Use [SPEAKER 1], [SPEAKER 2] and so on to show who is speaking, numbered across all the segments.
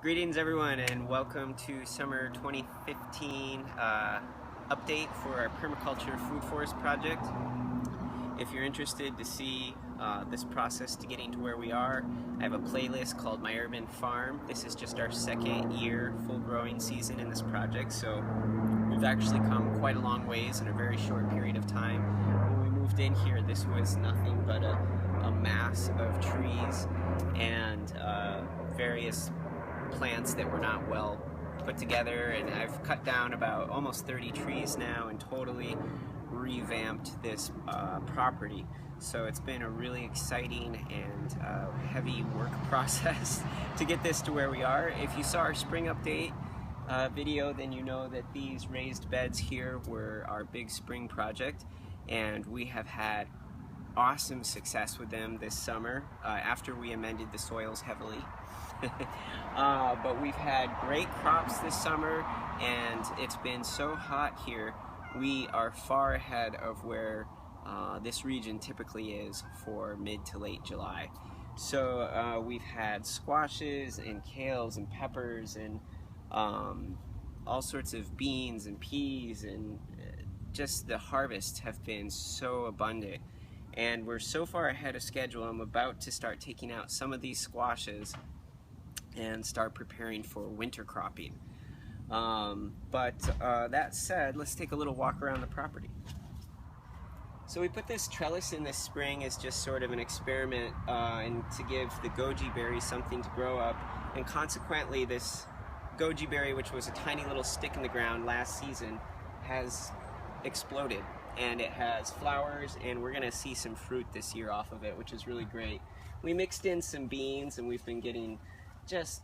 [SPEAKER 1] Greetings everyone and welcome to summer 2015 update for our permaculture food forest project. If you're interested to see this process to getting to where we are, I have a playlist called My Urban Farm. This is just our second year full growing season in this project, so we've actually come quite a long ways in a very short period of time. When we moved in here, this was nothing but a mass of trees and various plants that were not well put together, and I've cut down about almost 30 trees now and totally revamped this property. So it's been a really exciting and heavy work process to get this to where we are. If you saw our spring update video, then you know that these raised beds here were our big spring project, and we have had awesome success with them this summer after we amended the soils heavily. But we've had great crops this summer, and it's been so hot here. We are far ahead of where this region typically is for mid to late July. So we've had squashes and kales and peppers and all sorts of beans and peas, and just the harvests have been so abundant. And we're so far ahead of schedule, I'm about to start taking out some of these squashes and start preparing for winter cropping. That said, let's take a little walk around the property. So we put this trellis in this spring as just sort of an experiment and to give the goji berry something to grow up, and consequently this goji berry, which was a tiny little stick in the ground last season, has exploded, and it has flowers, and we're gonna see some fruit this year off of it, which is really great. We mixed in some beans, and we've been getting just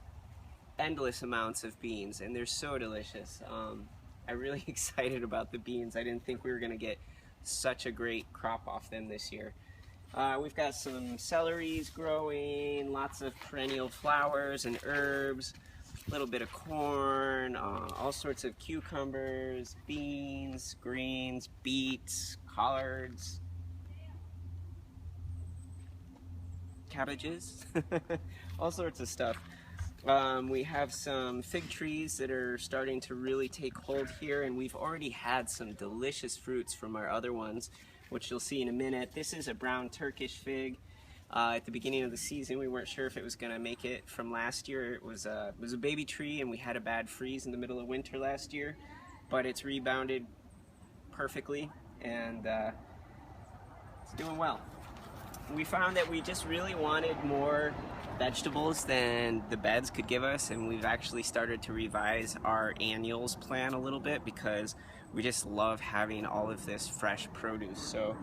[SPEAKER 1] endless amounts of beans, and they're so delicious. I'm really excited about the beans. I didn't think we were gonna get such a great crop off them this year. We've got some celeries growing, lots of perennial flowers and herbs, a little bit of corn, all sorts of cucumbers, beans, greens, beets, collards, cabbages, all sorts of stuff. We have some fig trees that are starting to really take hold here, and we've already had some delicious fruits from our other ones, which you'll see in a minute. This is a brown Turkish fig. At the beginning of the season, we weren't sure if it was going to make it from last year. It was a baby tree, and we had a bad freeze in the middle of winter last year, but it's rebounded perfectly, and it's doing well. We found that we just really wanted more vegetables than the beds could give us, and we've actually started to revise our annuals plan a little bit because we just love having all of this fresh produce. So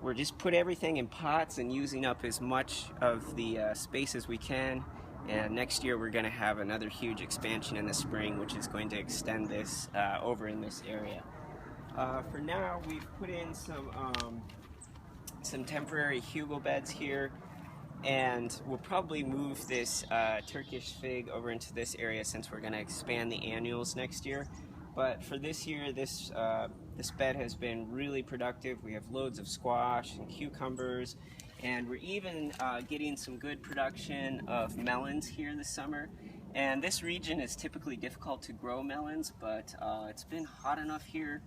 [SPEAKER 1] we're just put everything in pots and using up as much of the space as we can, and next year we're going to have another huge expansion in the spring, which is going to extend this over in this area. For now, we've put in some temporary Hugo beds here, and we'll probably move this Turkish fig over into this area since we're going to expand the annuals next year. But for this year, this bed has been really productive. We have loads of squash and cucumbers, and we're even getting some good production of melons here this summer. And this region is typically difficult to grow melons, but it's been hot enough here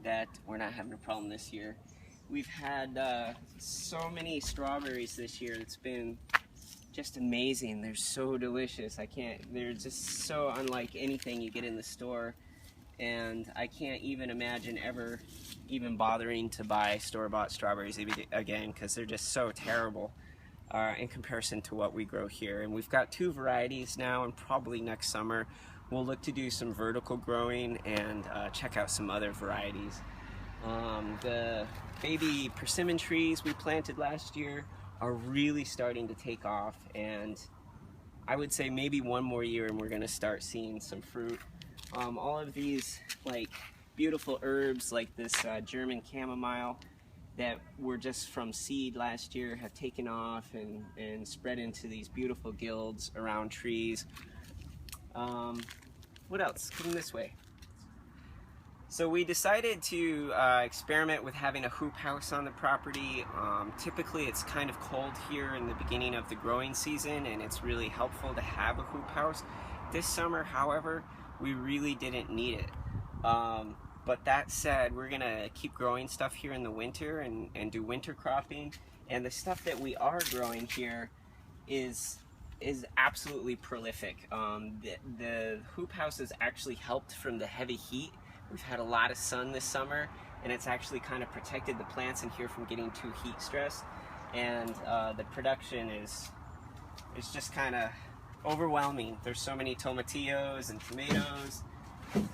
[SPEAKER 1] that we're not having a problem this year. We've had so many strawberries this year. It's been just amazing. They're so delicious. They're just so unlike anything you get in the store. And I can't even imagine ever even bothering to buy store-bought strawberries again, because they're just so terrible in comparison to what we grow here. And we've got 2 varieties now, and probably next summer we'll look to do some vertical growing and check out some other varieties. The baby persimmon trees we planted last year are really starting to take off, and I would say maybe one more year and we're going to start seeing some fruit. All of these beautiful herbs like this German chamomile that were just from seed last year have taken off and spread into these beautiful guilds around trees. What else? Come this way. So we decided to experiment with having a hoop house on the property. Typically it's kind of cold here in the beginning of the growing season, and it's really helpful to have a hoop house. This summer, however, we really didn't need it. But that said, we're gonna keep growing stuff here in the winter and do winter cropping. And the stuff that we are growing here is absolutely prolific. The hoop house has actually helped from the heavy heat. We've had a lot of sun this summer, and it's actually kind of protected the plants in here from getting too heat stressed. And the production is just kind of overwhelming. There's so many tomatillos and tomatoes, and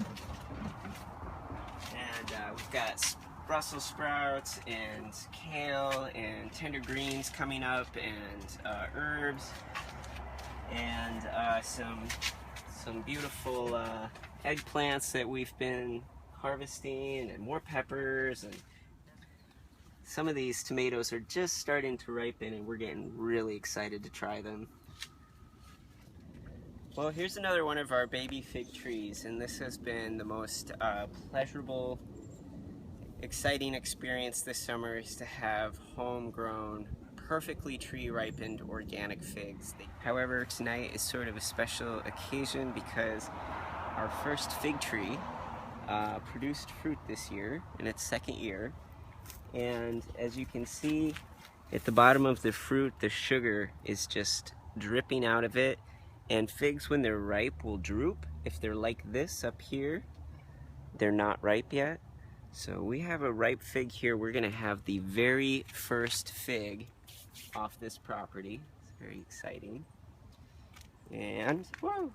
[SPEAKER 1] we've got Brussels sprouts and kale and tender greens coming up, and herbs, and some beautiful eggplants that we've been harvesting, and more peppers, and some of these tomatoes are just starting to ripen, and we're getting really excited to try them. Well, here's another one of our baby fig trees, and this has been the most pleasurable, exciting experience this summer, is to have homegrown, perfectly tree-ripened organic figs. However, tonight is sort of a special occasion because our first fig tree produced fruit this year, in its second year, and as you can see at the bottom of the fruit, the sugar is just dripping out of it. And figs, when they're ripe, will droop. If they're like this up here, they're not ripe yet. So we have a ripe fig here. We're gonna have the very first fig off this property. It's very exciting. And whoa!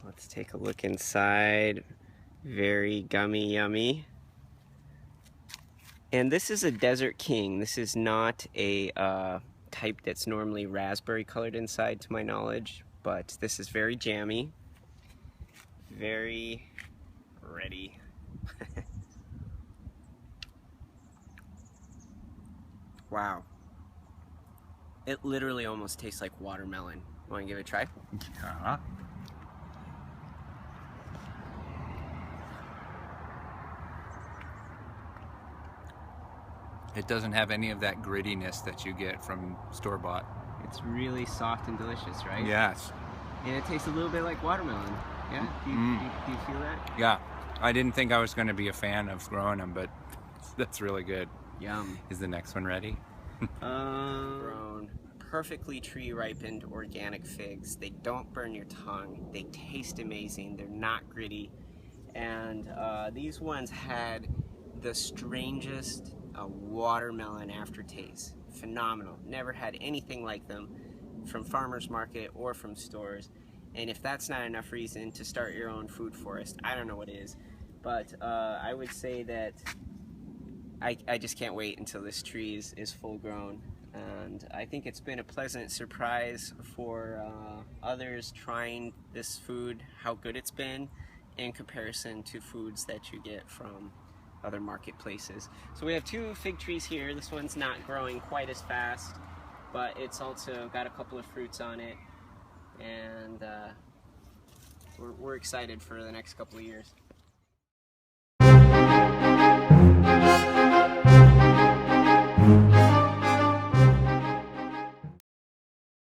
[SPEAKER 1] Let's take a look inside. Very gummy, yummy. And this is a Desert King. This is not a type that's normally raspberry colored inside, to my knowledge, but this is very jammy, very ready. Wow. It literally almost tastes like watermelon. Want to give it a try?
[SPEAKER 2] Yeah. It doesn't have any of that grittiness that you get from store-bought.
[SPEAKER 1] It's really soft and delicious, right?
[SPEAKER 2] Yes.
[SPEAKER 1] And it tastes a little bit like watermelon. Yeah? Do you feel that?
[SPEAKER 2] Yeah. I didn't think I was going to be a fan of growing them, but that's really good.
[SPEAKER 1] Yum.
[SPEAKER 2] Is the next one ready?
[SPEAKER 1] Grown, perfectly tree-ripened organic figs. They don't burn your tongue. They taste amazing. They're not gritty. And these ones had the strangest watermelon aftertaste. Phenomenal. Never had anything like them from farmers market or from stores. And if that's not enough reason to start your own food forest, I don't know what is. But I would say that I just can't wait until this tree is full grown. And I think it's been a pleasant surprise for others trying this food, how good it's been in comparison to foods that you get from other marketplaces. So we have two fig trees here. This one's not growing quite as fast, but it's also got a couple of fruits on it, and we're excited for the next couple of years.